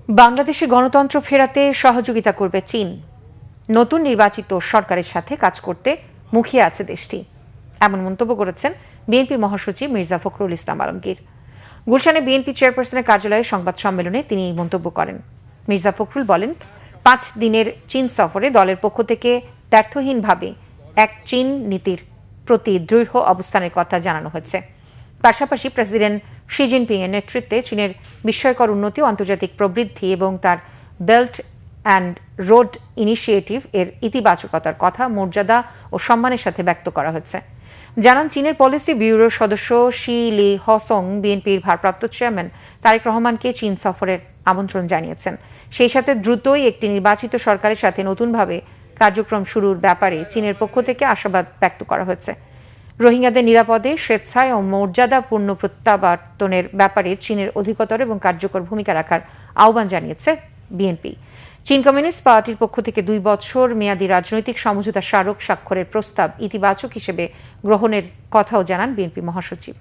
বাংলাদেশে গণতন্ত্র ফেরাতে সহযোগিতা করবে চীন। নতুন নির্বাচিত সরকারের সাথে কাজ করতে মুখিয়ে আছে দেশটি, এমন মন্তব্য করেছেন বিএনপি মহাসচিব মির্জা ফখরুল ইসলাম আলমগীর। গুলশানে বিএনপি চেয়ারপারসনের কার্যালয়ে সংবাদ সম্মেলনে তিনি এই মন্তব্য করেন। মির্জা ফখরুল বলেন, 5 দিনের চীন সফরে দলের পক্ষ থেকে দ্ব্যর্থহীনভাবে এক চীন নীতির প্রতি দৃঢ় অবস্থানের কথা জানানো হয়েছে। পাশাপাশি প্রেসিডেন্ট শি জিনপিং এর নেতৃত্বে চীনের বিস্ময়কর উন্নতি, আন্তর্জাতিক প্রবৃদ্ধি এবং তার বেল্ট অ্যান্ড রোড ইনিশিয়েটিভ এর ইতিবাচকতার কথা মর্যাদা ও সম্মানের সাথে ব্যক্ত করা হয়েছে। জানান চীনের পলিসি ব্যুরোর সদস্য শি লি হসং বিএনপির ভারপ্রাপ্ত চেয়ারম্যান তারেক রহমানকে চীন সফরের আমন্ত্রণ জানিয়েছেন। সেই সাথে দ্রুতই একটি নির্বাচিত সরকারের সাথে নতুনভাবে কার্যক্রম শুরুর ব্যাপারে চীনের পক্ষ থেকে আশাবাদ ব্যক্ত করা হয়েছে। রোহিঙ্গাদের নিরাপদে, স্বেচ্ছায় ও মর্যাদাপূর্ণ প্রত্যাবর্তনের ব্যাপারে চীনের অধিকতর এবং কার্যকর ভূমিকা রাখার আহ্বান জানিয়েছে বিএনপি। চীন কমিউনিস্ট পার্টির পক্ষ থেকে 2 বছর মেয়াদী রাজনৈতিক সমঝোতা স্মারক স্বাক্ষরের প্রস্তাব ইতিবাচক হিসেবে গ্রহণের কথাও জানান বিএনপি মহাসচিব।